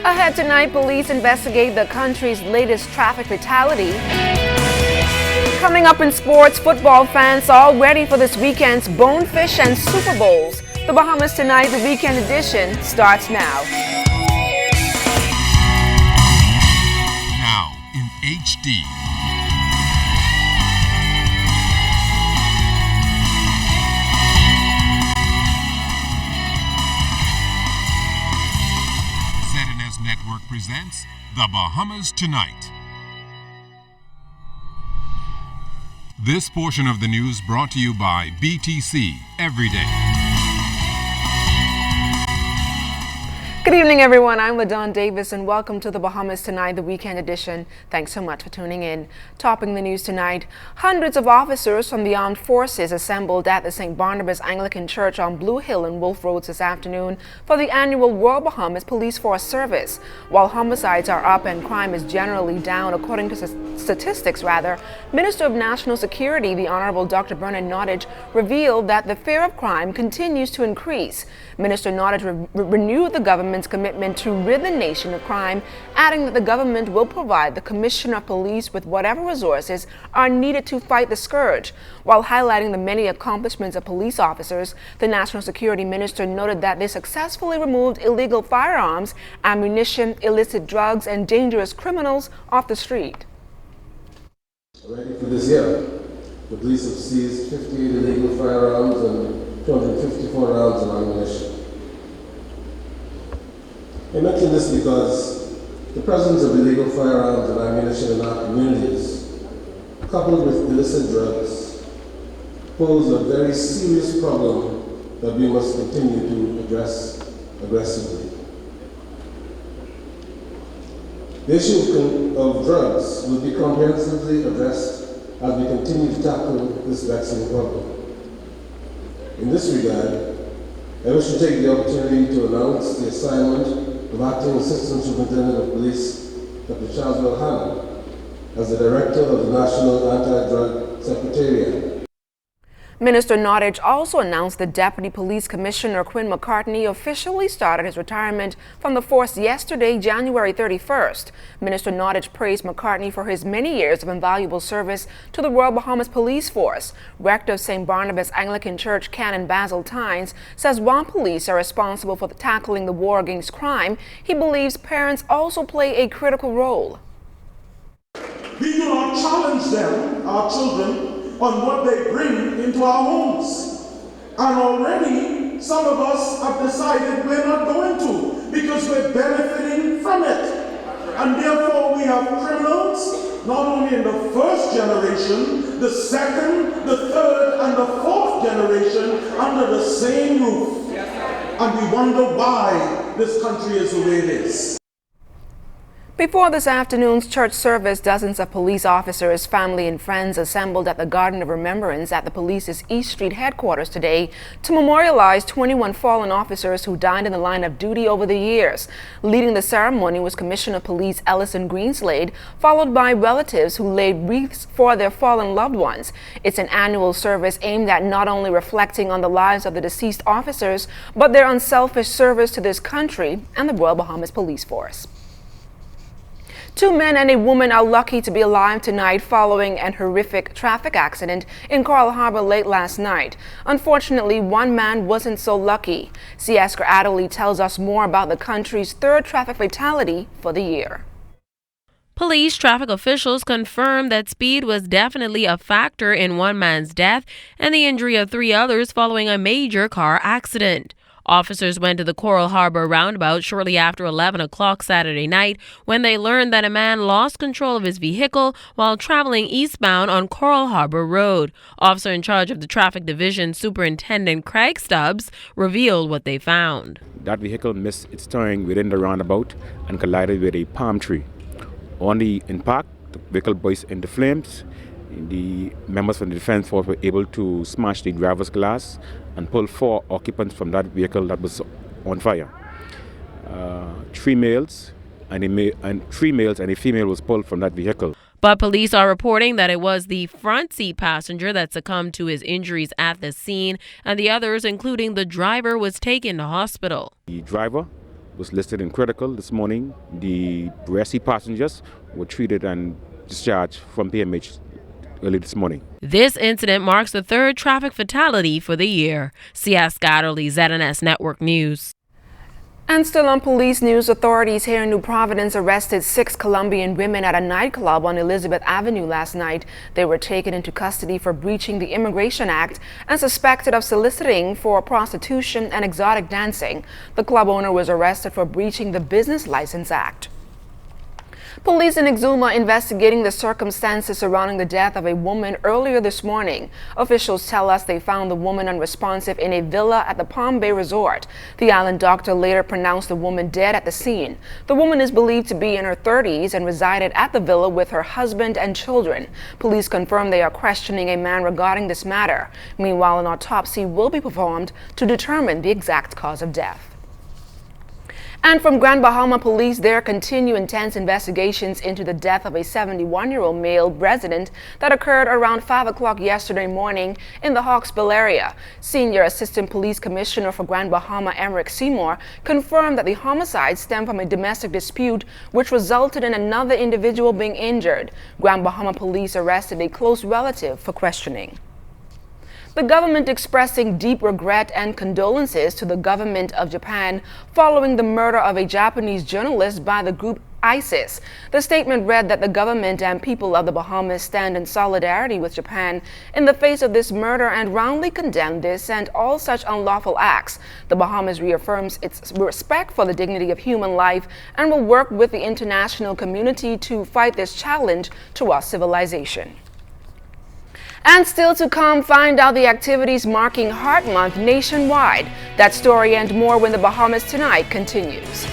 Ahead tonight, police investigate the country's latest traffic fatality. Coming up in sports, football fans all ready for this weekend's Bonefish and Super Bowls. The Bahamas Tonight, the weekend edition, starts now. Now in HD. ZNS Network presents The Bahamas Tonight. This portion of the news brought to you by BTC Every Day. Good evening, everyone. I'm LaDawn Davis, and welcome to the Bahamas Tonight, the weekend edition. Thanks so much for tuning in. Topping the news tonight, hundreds of officers from the armed forces assembled at the St. Barnabas Anglican Church on Blue Hill and Wolf Roads this afternoon for the annual Royal Bahamas Police Force service. While homicides are up and crime is generally down, according to statistics, Minister of National Security, the Honorable Dr. Bernard Nottage, revealed that the fear of crime continues to increase. Minister Nottage renewed the government's commitment to rid the nation of crime, adding that the government will provide the Commissioner of Police with whatever resources are needed to fight the scourge. While highlighting the many accomplishments of police officers, the National Security Minister noted that they successfully removed illegal firearms, ammunition, illicit drugs, and dangerous criminals off the street. Already for this year, the police have seized 58 illegal firearms and 254 rounds of ammunition. I mention this because the presence of illegal firearms and ammunition in our communities, coupled with illicit drugs, pose a very serious problem that we must continue to address aggressively. The issue of drugs will be comprehensively addressed as we continue to tackle this vexing problem. In this regard, I wish to take the opportunity to announce the assignment of Acting Assistant Superintendent of Police, Dr. Charles Hanna, as the Director of the National Anti-Drug Secretariat. Minister Nottage also announced that Deputy Police Commissioner Quinn McCartney officially started his retirement from the force yesterday, January 31st. Minister Nottage praised McCartney for his many years of invaluable service to the Royal Bahamas Police Force. Rector of St. Barnabas Anglican Church, Canon Basil Tynes, says while police are responsible for tackling the war against crime, he believes parents also play a critical role. We do not challenge them, our children, on what they bring into our homes. And already some of us have decided we're not going to because we're benefiting from it. And therefore we have criminals not only in the first generation, the second, the third, and the fourth generation under the same roof. And we wonder why this country is the way it is. Before this afternoon's church service, dozens of police officers, family, and friends assembled at the Garden of Remembrance at the police's East Street headquarters today to memorialize 21 fallen officers who died in the line of duty over the years. Leading the ceremony was Commissioner of Police Ellison Greenslade, followed by relatives who laid wreaths for their fallen loved ones. It's an annual service aimed at not only reflecting on the lives of the deceased officers, but their unselfish service to this country and the Royal Bahamas Police Force. 2 men and a woman are lucky to be alive tonight following an horrific traffic accident in Coral Harbor late last night. Unfortunately, one man wasn't so lucky. Siesker Adderley tells us more about the country's third traffic fatality for the year. Police traffic officials confirmed that speed was definitely a factor in one man's death and the injury of 3 others following a major car accident. Officers went to the Coral Harbor roundabout shortly after 11 o'clock Saturday night when they learned that a man lost control of his vehicle while traveling eastbound on Coral Harbor Road. Officer in charge of the Traffic Division, Superintendent Craig Stubbs, revealed what they found. That vehicle missed its turning within the roundabout and collided with a palm tree. On the impact, the vehicle burst into flames. The members from the defense force were able to smash the driver's glass and pull 4 occupants from that vehicle that was on fire. 3 males and a female was pulled from that vehicle. But police are reporting that it was the front seat passenger that succumbed to his injuries at the scene, and the others, including the driver, was taken to hospital. The driver was listed in critical this morning. The rest passengers were treated and discharged from PMH early this morning. This incident marks the third traffic fatality for the year. C.S. Scatterly, ZNS Network News. And still on police news, authorities here in New Providence arrested 6 Colombian women at a nightclub on Elizabeth Avenue last night. They were taken into custody for breaching the Immigration Act and suspected of soliciting for prostitution and exotic dancing. The club owner was arrested for breaching the Business License Act. Police in Exuma investigating the circumstances surrounding the death of a woman earlier this morning. Officials tell us they found the woman unresponsive in a villa at the Palm Bay Resort. The island doctor later pronounced the woman dead at the scene. The woman is believed to be in her 30s and resided at the villa with her husband and children. Police confirm they are questioning a man regarding this matter. Meanwhile, an autopsy will be performed to determine the exact cause of death. And from Grand Bahama Police, there continue intense investigations into the death of a 71-year-old male resident that occurred around 5 o'clock yesterday morning in the Hawksbill area. Senior Assistant Police Commissioner for Grand Bahama, Emerick Seymour, confirmed that the homicide stemmed from a domestic dispute which resulted in another individual being injured. Grand Bahama Police arrested a close relative for questioning. The government expressing deep regret and condolences to the government of Japan following the murder of a Japanese journalist by the group ISIS. The statement read that the government and people of the Bahamas stand in solidarity with Japan in the face of this murder and roundly condemn this and all such unlawful acts. The Bahamas reaffirms its respect for the dignity of human life and will work with the international community to fight this challenge to our civilization. And still to come, find out the activities marking Heart Month nationwide. That story and more when the Bahamas Tonight continues.